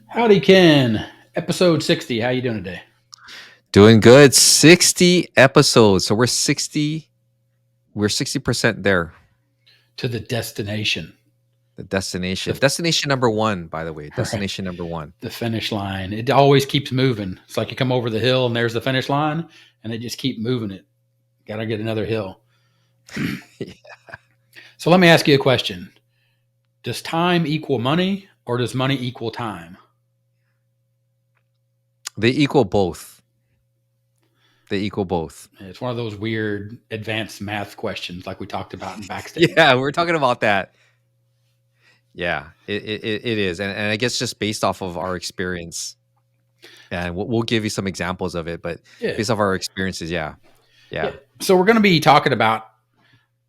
Howdy, Ken. Episode 60. How you doing today? Doing good. 60 episodes. So we're 60% there. To the destination. The destination. The Destination number one, by the way. right, Destination number one. the finish line. It always keeps moving. It's like you come over the hill and there's the finish line, and they just keep moving it. Got to get another hill. So let me ask you a question. Does time equal money, or does money equal time? They equal both. They equal both. It's one of those weird advanced math questions like we talked about in backstage. Yeah, we're talking about that. Yeah, it is. And I guess just based off of our experience, and we'll give you some examples of it, but Yeah. based off our experiences, yeah. So we're going to be talking about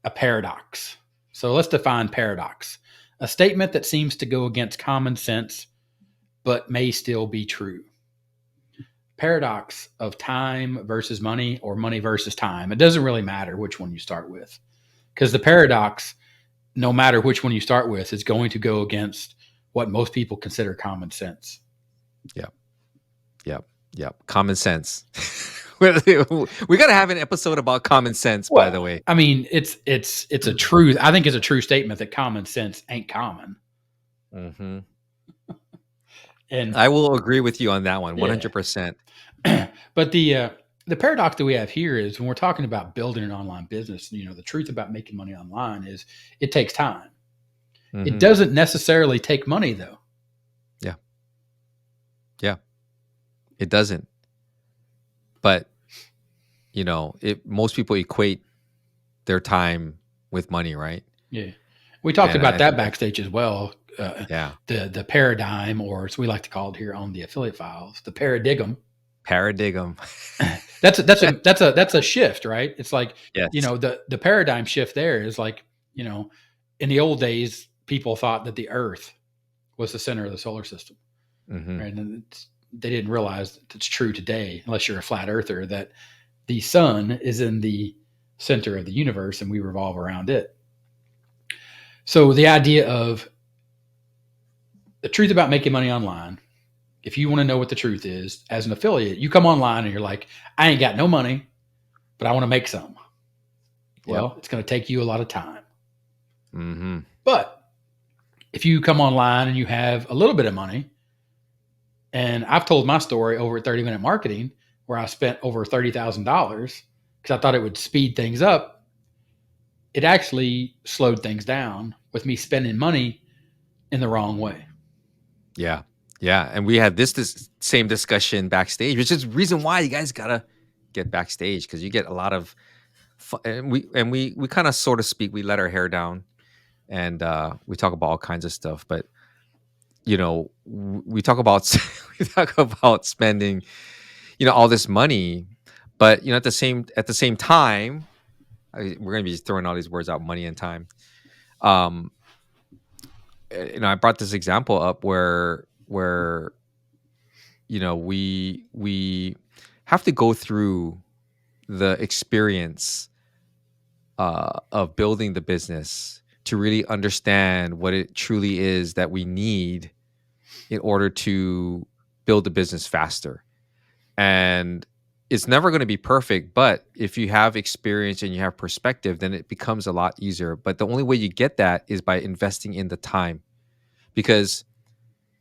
a paradox. So let's define paradox. A statement that seems to go against common sense, but may still be true. Paradox of time versus money or money versus time. It doesn't really matter which one you start with, because the paradox, no matter which one you start with, is going to go against what most people consider common sense. Yep. Common sense. We got to have an episode about common sense, by the way. I mean, it's a truth. I think it's a true statement that common sense ain't common. Mm-hmm. And I will agree with you on that one, Yeah. 100%. But the paradox that we have here is when we're talking about building an online business, the truth about making money online is it takes time. Mhm. It doesn't necessarily take money, though. Yeah. It doesn't. But, most people equate their time with money, right? Yeah. We talked And about I that think backstage as well. Yeah. The paradigm, or as we like to call it here on the affiliate files, the paradigm. Paradigm. That's a shift, right? It's like, Yes. the paradigm shift there is like, in the old days, people thought that the Earth was the center of the solar system, Mhm. right? And they didn't realize that it's true today, unless you're a flat earther, that the sun is in the center of the universe and we revolve around it. So the idea of the truth about making money online, if you want to know what the truth is as an affiliate, you come online and you're like, I ain't got no money, but I want to make some. Well, It's going to take you a lot of time. Mm-hmm. But if you come online and you have a little bit of money, and I've told my story over at 30 Minute Marketing where I spent over $30,000 because I thought it would speed things up. It actually slowed things down with me spending money in the wrong way. Yeah. And we had this same discussion backstage, which is the reason why you guys gotta get backstage, because you get a lot of fun, and we kind of sort of speak. We let our hair down, and we talk about all kinds of stuff. But we talk about we talk about spending, all this money, but at the same time, we're gonna be throwing all these words out: money and time. I brought this example up where we have to go through the experience of building the business to really understand what it truly is that we need in order to build the business faster. And it's never going to be perfect, but if you have experience and you have perspective, then it becomes a lot easier. But the only way you get that is by investing in the time, because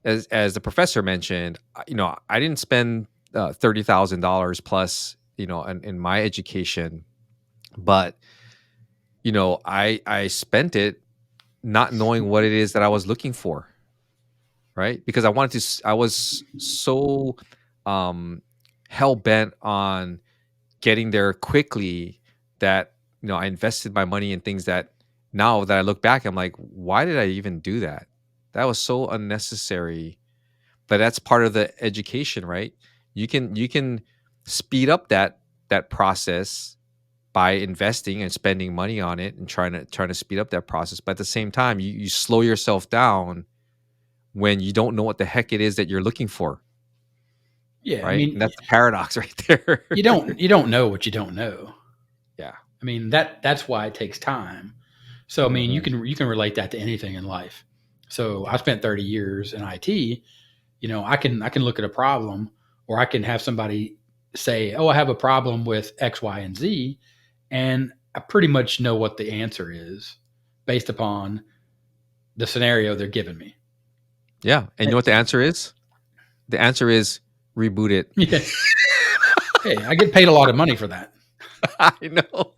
as the professor mentioned, I didn't spend $30,000 plus, in my education, but I spent it not knowing what it is that I was looking for, right? Because I was so hell bent on getting there quickly that I invested my money in things that now that I look back, I'm like, why did I even do that? That was so unnecessary. But that's part of the education, right? You can speed up that process by investing and spending money on it and trying to speed up that process. But at the same time, you slow yourself down when you don't know what the heck it is that you're looking for, Yeah, I right? mean, And that's the paradox right there. you don't know what you don't know. Yeah. I mean, that's why it takes time. So I mean, you Mhm. can relate that to anything in life. So I spent 30 years in IT, I can look at a problem, or I can have somebody say, "Oh, I have a problem with X, Y, and Z," and I pretty much know what the answer is based upon the scenario they're giving me. Yeah. And you know what the answer is? The answer is reboot it. Yeah. Hey, I get paid a lot of money for that. I know.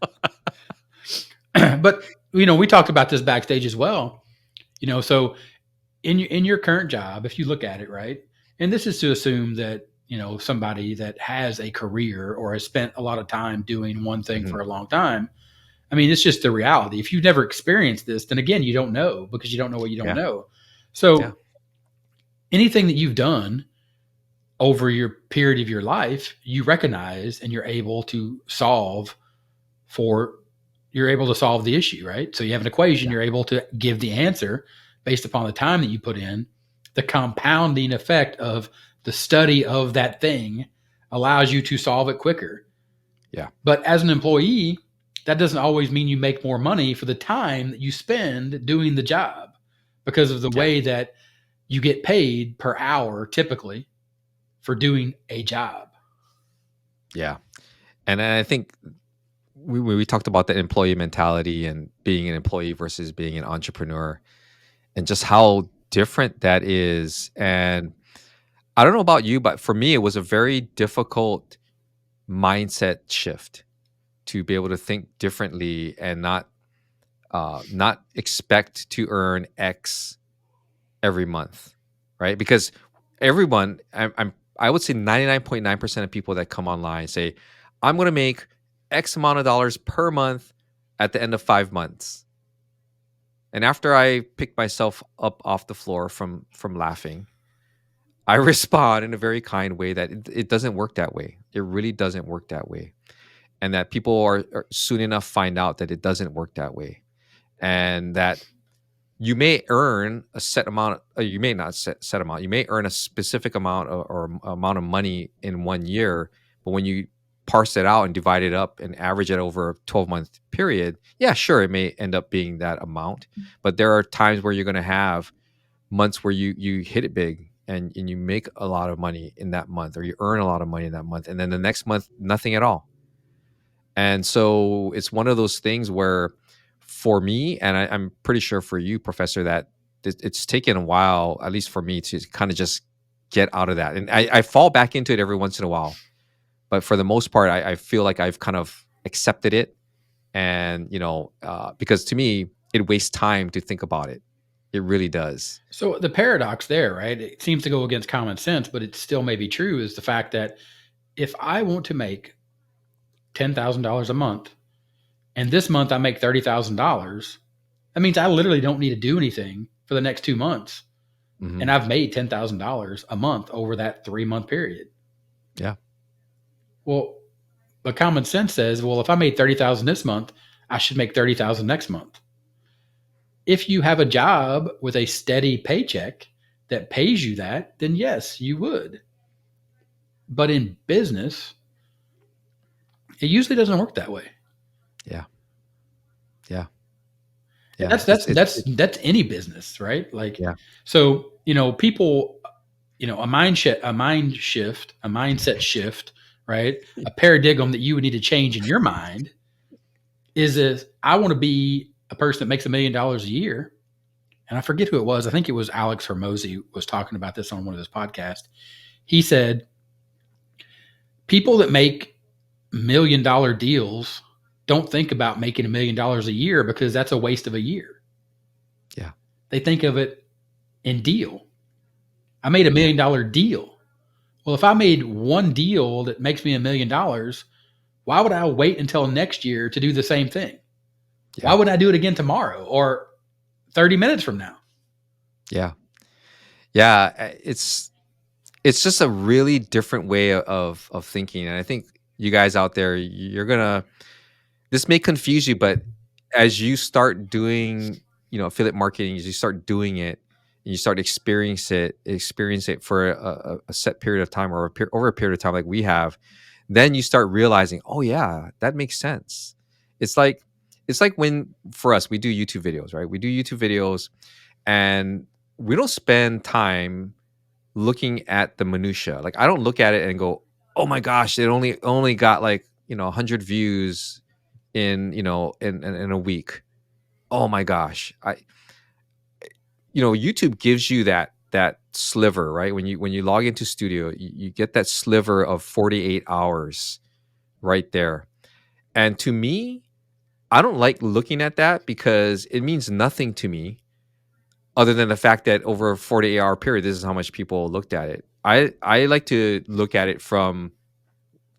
But we talked about this backstage as well. So in your current job, if you look at it, right, and this is to assume that somebody that has a career or has spent a lot of time doing one thing Mhm. for a long time. I mean, it's just the reality. If you've never experienced this, then again, you don't know, because you don't know what you don't Yeah. know. Yeah. So anything that you've done over your period of your life, you recognize and you're able to solve the issue, right? So you have an equation, Yeah. you're able to give the answer based upon the time that you put in. The compounding effect of the study of that thing allows you to solve it quicker. Yeah. But as an employee, that doesn't always mean you make more money for the time that you spend doing the job, because of the Yeah. way that you get paid per hour typically for doing a job. Yeah. And I think we talked about the employee mentality and being an employee versus being an entrepreneur, and just how different that is. And I don't know about you, but for me, it was a very difficult mindset shift to be able to think differently and not expect to earn X every month, right? Because everyone, I would say 99.9% of people that come online say, I'm going to make X amount of dollars per month at the end of 5 months. And after I pick myself up off the floor from laughing, I respond in a very kind way that it doesn't work that way. It really doesn't work that way. And that people are soon enough find out that it doesn't work that way. And that you may earn a set amount, you may not set amount, you may earn a specific amount or amount of money in 1 year, but when you parse it out and divide it up and average it over a 12-month period, yeah, sure, it may end up being that amount. But there are times where you're going to have months where you hit it big and you make a lot of money in that month, or you earn a lot of money in that month, and then the next month nothing at all. And so it's one of those things where, for me, and I'm pretty sure for you, Professor, that it's taken a while, at least for me, to kind of just get out of that. And I fall back into it every once in a while. But for the most part, I feel like I've kind of accepted it. And, because to me, it wastes time to think about it. It really does. So the paradox there, right? It seems to go against common sense, but it still may be true, is the fact that if I want to make $10,000 a month, and this month I make $30,000, that means I literally don't need to do anything for the next 2 months. Hmm. And I've made $10,000 a month over that 3-month period. Yeah. Well, but common sense says, well, if I made 30,000 this month, I should make 30,000 next month. If you have a job with a steady paycheck that pays you that, then yes, you would. But in business, it usually doesn't work that way. Yeah. Yeah. And Yeah. that's any business, right? Like, Yeah. so people, a mindset shift, right? A paradigm that you would need to change in your mind is I want to be a person that makes $1 million a year. And I forget who it was. I think it was Alex Hormozy was talking about this on one of his podcasts. He said people that make $1 million deals don't think about making $1 million a year, because that's a waste of a year. Yeah. They think of it in deal. I made a Yeah. $1 million deal. Well, if I made one deal that makes me $1 million, why would I wait until next year to do the same thing? Why Yeah. would I do it again tomorrow or 30 minutes from now? Yeah. Yeah. It's just a really different way of thinking. And I think you guys out there, you're gonna, this may confuse you, but as you start doing, affiliate marketing, as you start doing it and you start experience it for a set period of time, or over a period of time like we have, then you start realizing, oh yeah, that makes sense. It's like when, for us, we do YouTube videos, right? We do YouTube videos, and we don't spend time looking at the minutia. Like I don't look at it and go, "Oh my gosh, it only got like, 100 views in, in a week. Oh my gosh." YouTube gives you that sliver, right? When you log into Studio, you get that sliver of 48 hours right there. And to me, I don't like looking at that because it means nothing to me other than the fact that over a 48-hour period, this is how much people looked at it. I like to look at it from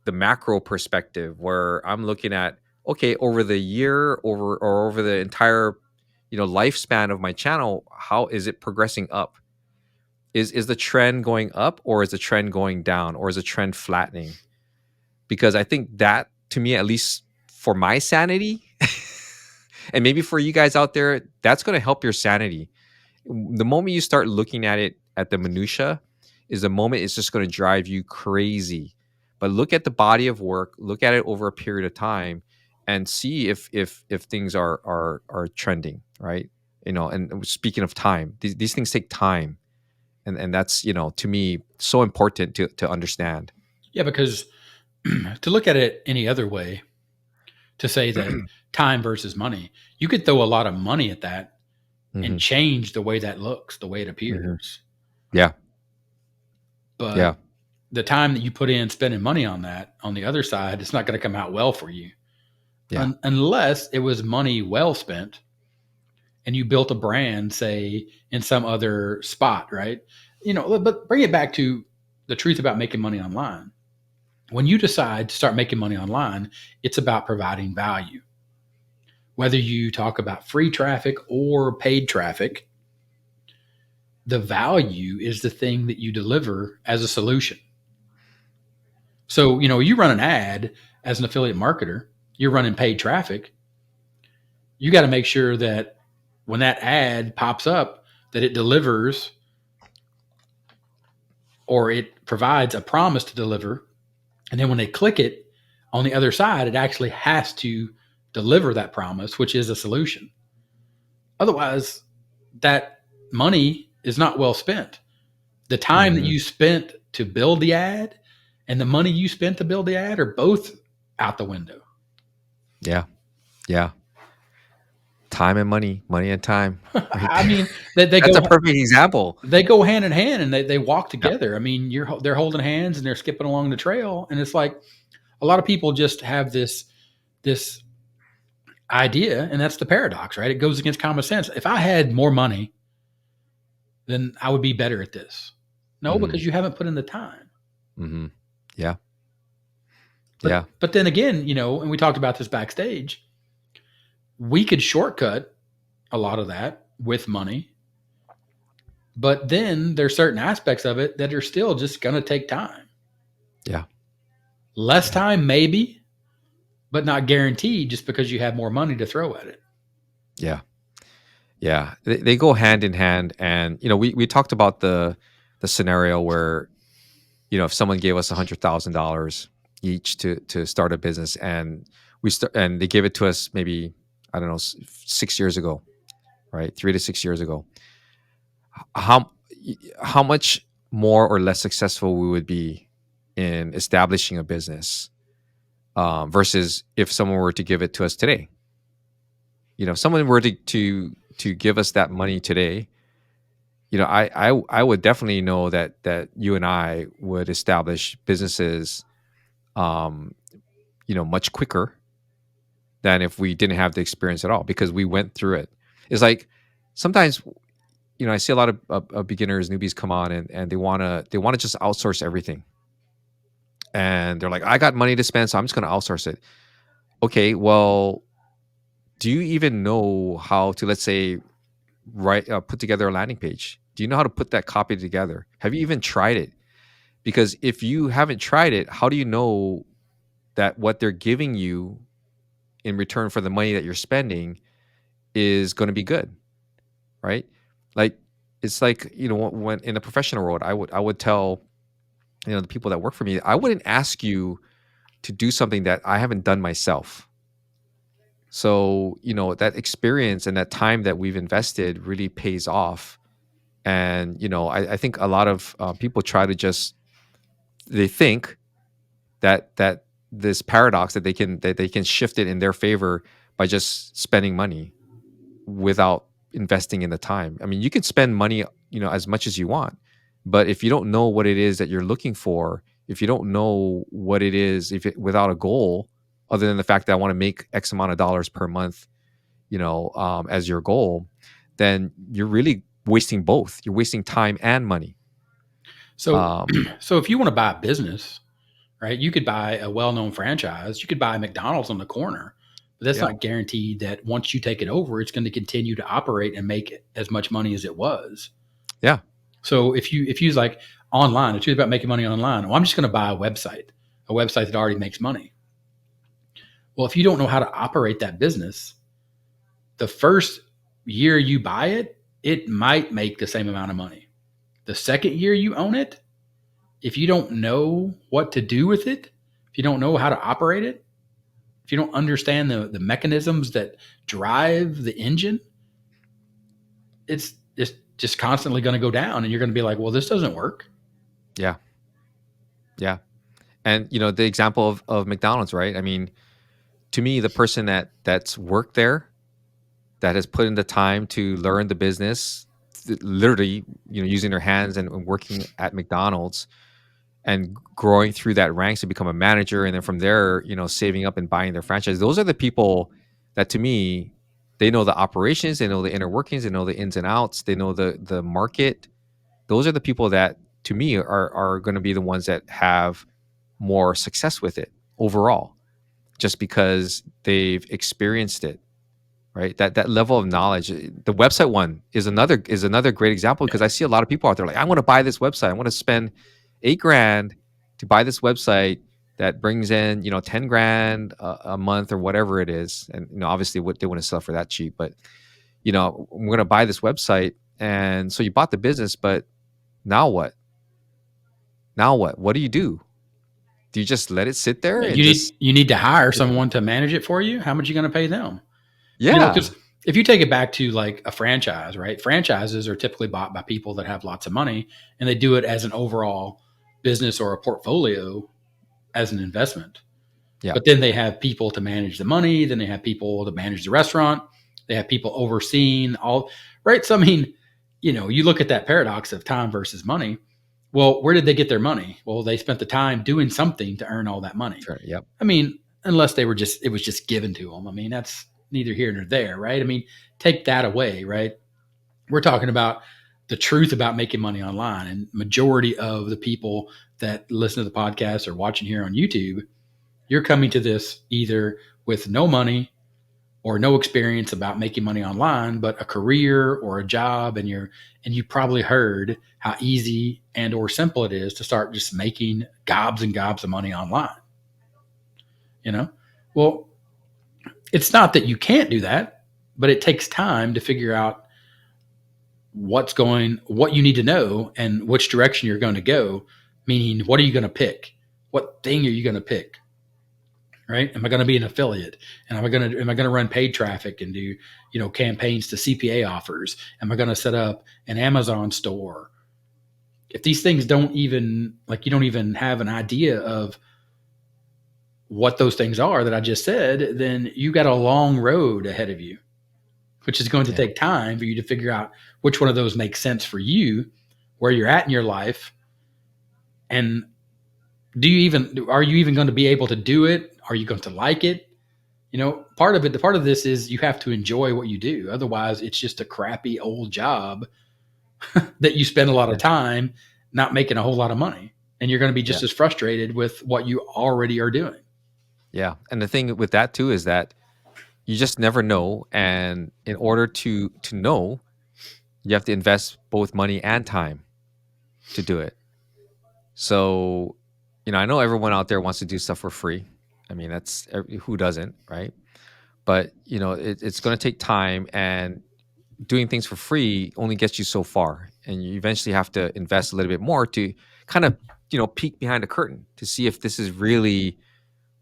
the macro perspective where I'm looking at, okay, over the year, over the entire, lifespan of my channel, how is it progressing up? Is the trend going up, or is the trend going down, or is the trend flattening? Because I think that, to me, at least for my sanity, and maybe for you guys out there, that's going to help your sanity. The moment you start looking at it at the minutia is the moment it's just going to drive you crazy. But look at the body of work, look at it over a period of time, and see if things are trending, right? And speaking of time, these things take time, and that's, to me, so important to understand. Yeah, because to look at it any other way, to say that time versus money, you could throw a lot of money at that and Hmm. change the way that looks, the way it Hmm. appears. Yeah, yeah. But the time that you put in spending money on that, on the other side, it's not going to come out well for you Yeah. unless it was money well spent and you built a brand, say, in some other spot, right? But bring it back to the truth about making money online. When you decide to start making money online, it's about providing value. Whether you talk about free traffic or paid traffic, the value is the thing that you deliver as a solution. So, you run an ad as an affiliate marketer, you're running paid traffic. You got to make sure that when that ad pops up, that it delivers or it provides a promise to deliver. And then when they click it on the other side, it actually has to deliver that promise, which is a solution. Otherwise, that money is not well spent. The time that Hmm. you spent to build the ad and the money you spent to build the ad are both out the window. Yeah. Yeah. Time and money and time, right I there. mean, they That's a go perfect example. they go hand in hand and they walk Yeah. together. I mean, they're holding hands and they're skipping along the trail, and it's like a lot of people just have this idea, and that's the paradox, right? It goes against common sense. If I had more money, then I would be better at this. No, Hmm. because you haven't put in the time. Hmm. Yeah. Yeah. But then again, and we talked about this backstage, we could shortcut a lot of that with money, but then there's certain aspects of it that are still just going to take time. Yeah. Less Yeah. time, maybe, but not guaranteed just because you have more money to throw at it. Yeah. Yeah. They go hand in hand. And, we talked about the scenario where, if someone gave us $100,000 each to start a business, and and they gave it to us maybe, I don't know, 6 years ago, right? 3 to 6 years ago. How how much more or less successful we would be in establishing a business, versus if someone were to give it to us today. If someone were to give us that money today, I would definitely know that you and I would establish businesses, um, much quicker than if we didn't have the experience at all, because we went through it. It's like sometimes, I see a lot of beginners, newbies come on, and they wanna just outsource everything, and they're like, I got money to spend, so I'm just gonna outsource it. Okay, well, do you even know how to, let's say, write put together a landing page? Do you know how to put that copy together? Have you even tried it? Because if you haven't tried it, how do you know that what they're giving you in return for the money that you're spending is going to be good, right? Like, it's like, when in the professional world, I would tell, the people that work for me, I wouldn't ask you to do something that I haven't done myself. So, that experience and that time that we've invested really pays off And I think a lot of people try to just, they think that this paradox that they can shift it in their favor by just spending money without investing in the time. I mean, you can spend money, as much as you want, but if you don't know what it is that you're looking for, if you don't know what it is, without a goal, other than the fact that I want to make X amount of dollars per month, as your goal, then you're really wasting both. You're wasting time and money. So, Um, so if you want to buy a business, right, you could buy a well-known franchise. You could buy McDonald's on the corner, but that's yeah, not guaranteed that once you take it over, it's going to continue to operate and make as much money as it was. yeah, So if you use like online, it's really about making money online. Well, I'm just going to buy a website that already makes money. Well, if you don't know how to operate that business, the first year you buy it, it might make the same amount of money. The second year you own it, if you don't know what to do with it, if you don't know how to operate it, if you don't understand the mechanisms that drive the engine, it's just constantly going to go down, and you're going to be like, well, this doesn't work. yeah, yeah. And the example of McDonald's, right? I mean, to me, the person that's worked there, that has put in the time to learn the business, literally, using their hands and working at McDonald's and growing through that ranks to become a manager, and then from there, saving up and buying their franchise. Those are the people that, to me, they know the operations, they know the inner workings, they know the ins and outs, they know the market. Those are the people that, to me, are going to be the ones that have more success with it overall, just because they've experienced it, right? That level of knowledge. The website one is another great example, because I see a lot of people out there like, I want to buy this website. I want to spend 8 grand to buy this website that brings in 10 grand a month or whatever it is. And obviously what they want to sell for that cheap, but I'm going to buy this website. And so you bought the business, but now what? What do you do? Do you just let it sit there and just, You need to hire someone to manage it for you. How much are you going to pay them? yeah, Because if you take it back to like a franchise, right? Franchises are typically bought by people that have lots of money, and they do it as an overall business or a portfolio as an investment. yeah, But then they have people to manage the money. Then they have people to manage the restaurant. They have people overseeing all, right? So, I mean, you look at that paradox of time versus money. Well, where did they get their money? Well, they spent the time doing something to earn all that money. sure, yep, I mean, unless it was just given to them. I mean, that's neither here nor there, right? I mean, take that away, right? We're talking about the truth about making money online. And majority of the people that listen to the podcast or watching here on YouTube, you're coming to this either with no money or no experience about making money online, but a career or a job, and you probably heard how easy and or simple it is to start just making gobs and gobs of money online. You know, well, it's not that you can't do that, but it takes time to figure out what you need to know and which direction you're going to go. Meaning, what are you going to pick? What thing are you going to pick? Right? Am I going to be an affiliate? And am I going to run paid traffic and do campaigns to CPA offers? Am I going to set up an Amazon store? If these things don't even you don't even have an idea of what those things are that I just said, then you got a long road ahead of you, which is going to yeah, take time for you to figure out which one of those makes sense for you, where you're at in your life, and are you even going to be able to do it? Are you going to like it? The part of this is you have to enjoy what you do. Otherwise, it's just a crappy old job that you spend a lot of yeah, time not making a whole lot of money. And you're going to be yeah, just as frustrated with what you already are doing. yeah. And the thing with that too is that you just never know, and in order to know, you have to invest both money and time to do it. So, I know everyone out there wants to do stuff for free. I mean, who doesn't, right? But it's going to take time, and doing things for free only gets you so far, and you eventually have to invest a little bit more to kind of peek behind the curtain to see if this is really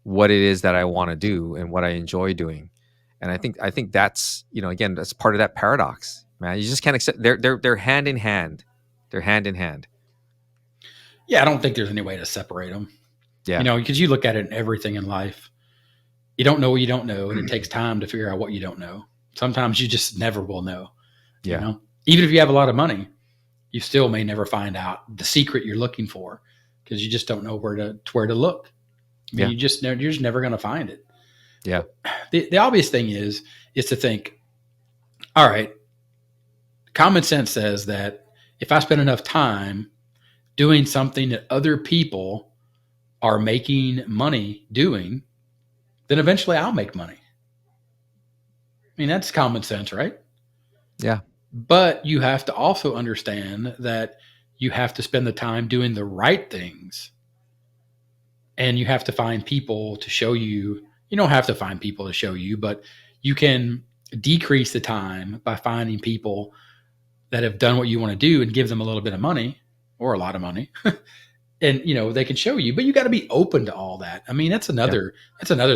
what it is that I want to do and what I enjoy doing. And I think that's again, that's part of that paradox. man. You just can't accept. They're hand in hand. They're hand in hand. Yeah, I don't think there's any way to separate them. Yeah. Because you look at it in everything in life. You don't know what you don't know, and it takes time to figure out what you don't know. Sometimes you just never will know. Yeah. Even if you have a lot of money, you still may never find out the secret you're looking for because you just don't know where to look. I mean, you're just never going to find it. Yeah. The obvious thing is to think, all right, common sense says that if I spend enough time doing something that other people are making money doing, then eventually I'll make money. I mean, that's common sense, right? Yeah. But you have to also understand that you have to spend the time doing the right things. And you have to find people to show you. You don't have to find people to show you, but you can decrease the time by finding people that have done what you want to do and give them a little bit of money or a lot of money. And they can show you, but you got to be open to all that. I mean, that's another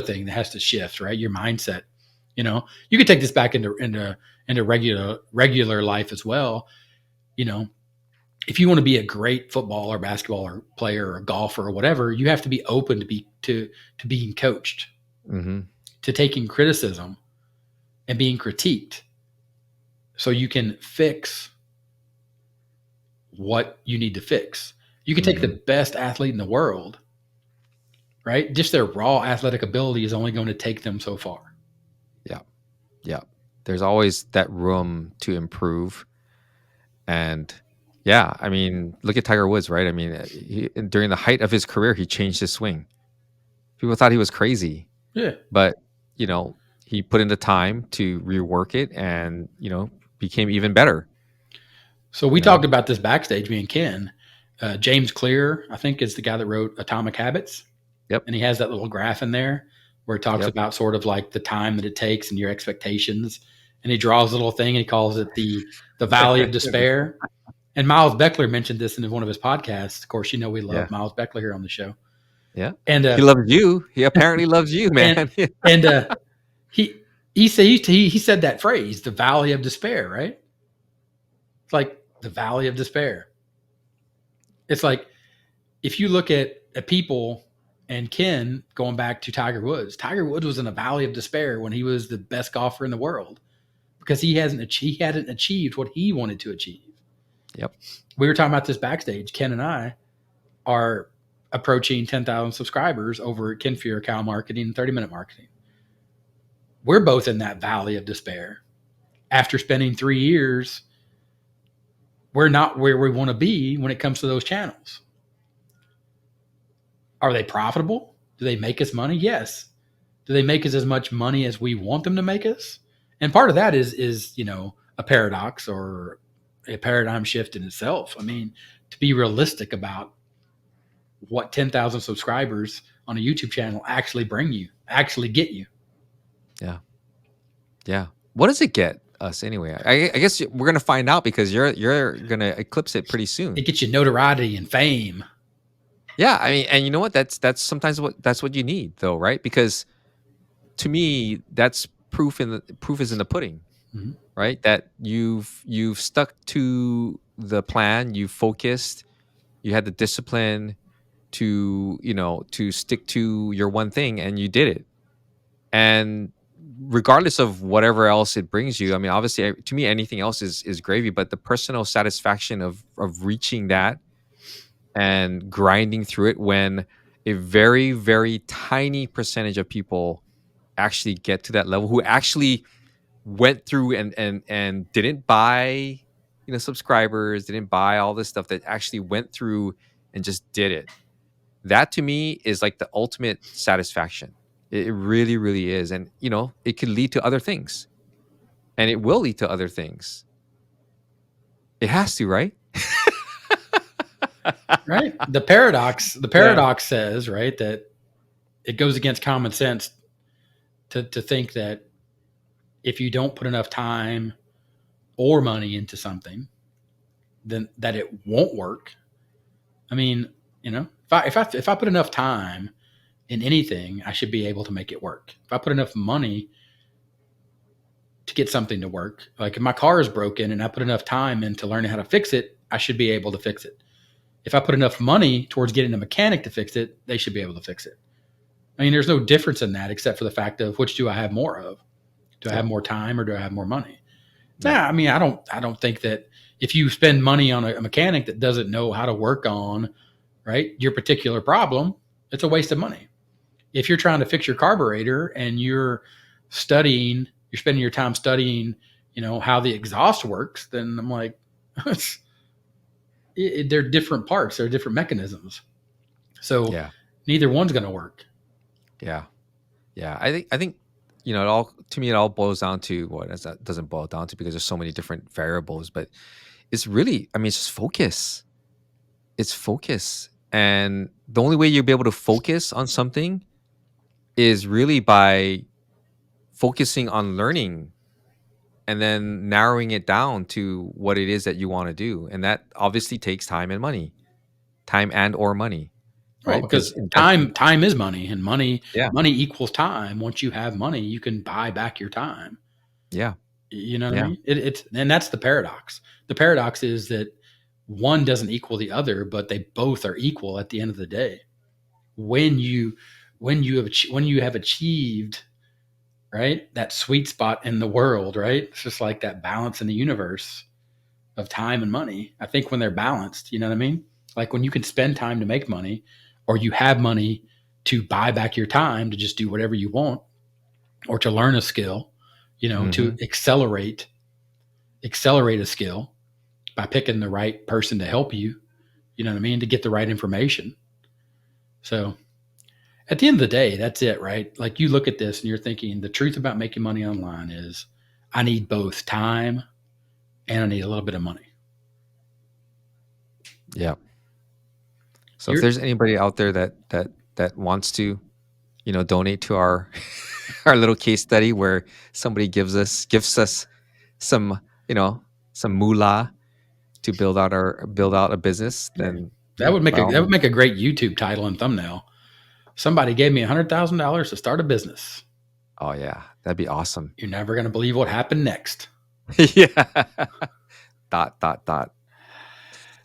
thing that has to shift, right? Your mindset. You could take this back into regular life as well. If you want to be a great football or basketball or player or golfer or whatever, you have to be open to being coached, to taking criticism and being critiqued, so you can fix what you need to fix. You can take the best athlete in the world, right? Just their raw athletic ability is only going to take them so far. Yeah. Yeah. There's always that room to improve. And yeah, I mean, look at Tiger Woods, right? I mean, during the height of his career, he changed his swing. People thought he was crazy. Yeah. But, he put in the time to rework it and, became even better. So we talked about this backstage, me and Ken. James Clear, I think, is the guy that wrote Atomic Habits. Yep. And he has that little graph in there where it talks about sort of like the time that it takes and your expectations. And he draws a little thing and he calls it the Valley of Despair. And Miles Beckler mentioned this in one of his podcasts. Of course, we love Miles Beckler here on the show. Yeah. And he loves you. He apparently loves you, man. And he said that phrase, the Valley of Despair, right? It's like the Valley of Despair. It's like if you look at people and Ken going back to Tiger Woods was in a valley of despair when he was the best golfer in the world because he hadn't achieved what he wanted to achieve. Yep. We were talking about this backstage. Ken and I are approaching 10,000 subscribers over at Ken Furukawa Marketing and 30-Minute Marketing. We're both in that valley of despair. After spending 3 years, we're not where we want to be when it comes to those channels. Are they profitable? Do they make us money? Yes. Do they make us as much money as we want them to make us? And part of that is a paradox or a paradigm shift in itself. I mean, to be realistic about what 10,000 subscribers on a YouTube channel actually get you. Yeah. Yeah. What does it get us anyway? I guess we're gonna find out because you're gonna eclipse it pretty soon. It gets you notoriety and fame. Yeah, I mean, and you know what? That's sometimes what you need, though, right? Because to me, that's proof is in the pudding, right? That you've stuck to the plan, you focused, you had the discipline to stick to your one thing, and you did it. And regardless of whatever else it brings you, I mean, obviously, to me, anything else is gravy. But the personal satisfaction of reaching that and grinding through it when a very, very tiny percentage of people actually get to that level, who actually went through and didn't buy subscribers, didn't buy all this stuff, that actually went through and just did it. That to me is like the ultimate satisfaction. It really, really is. And it could lead to other things, and it will lead to other things. It has to, right? Right. The paradox says, right, that it goes against common sense to think that if you don't put enough time or money into something, then that it won't work. I mean, if I put enough time in anything, I should be able to make it work. If I put enough money to get something to work. Like if my car is broken and I put enough time into learning how to fix it, I should be able to fix it. If I put enough money towards getting a mechanic to fix it, they should be able to fix it. I mean, there's no difference in that except for the fact of which do I have more of? Do I have more time or do I have more money? Nah, I mean, I don't think that if you spend money on a mechanic that doesn't know how to work on, right, your particular problem, it's a waste of money. If you're trying to fix your carburetor and you're spending your time studying, how the exhaust works, then I'm like, they're different parts, they're different mechanisms. So Yeah. neither one's going to work. Yeah. Yeah. I think, it all, to me, it all boils down to that doesn't boil down to, because there's so many different variables, but it's really, I mean, it's just focus. It's focus. And the only way you'll be able to focus on something is really by focusing on learning and then narrowing it down to what it is that you want to do. And that obviously takes time and money, time and or money, Well, right? because Because time is money, and money yeah, equals time. Once you have money, you can buy back your time. yeah, You know what I yeah, mean? And that's the paradox. The paradox is that one doesn't equal the other, but they both are equal at the end of the day. When you when you have achieved, right, that sweet spot in the world, right? It's just like that balance in the universe of time and money. I think when they're balanced, you know what I mean? Like when you can spend time to make money, or you have money to buy back your time to just do whatever you want, or to learn a skill, hmm, to accelerate a skill by picking the right person to help you, you know what I mean, to get the right information. So at the end of the day, that's it, right? Like you look at this and you're thinking the truth about making money online is I need both time and I need a little bit of money. yeah. So if You're there's anybody out there that wants to, donate to our our little case study where somebody gives us some, some moolah to build out a business, then by all that would means. make a great YouTube title and thumbnail. Somebody gave me $100,000 to start a business. Oh yeah, that'd be awesome. You're never going to believe what happened next. Yeah. Dot dot dot.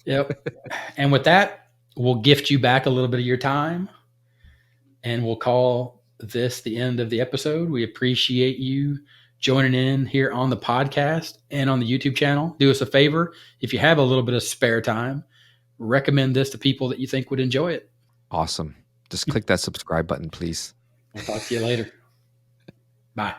Yep. And with that, we'll gift you back a little bit of your time and we'll call this the end of the episode. We appreciate you joining in here on the podcast and on the YouTube channel. Do us a favor. If you have a little bit of spare time, recommend this to people that you think would enjoy it. Awesome. Just click that subscribe button, please. We'll talk to you later. Bye.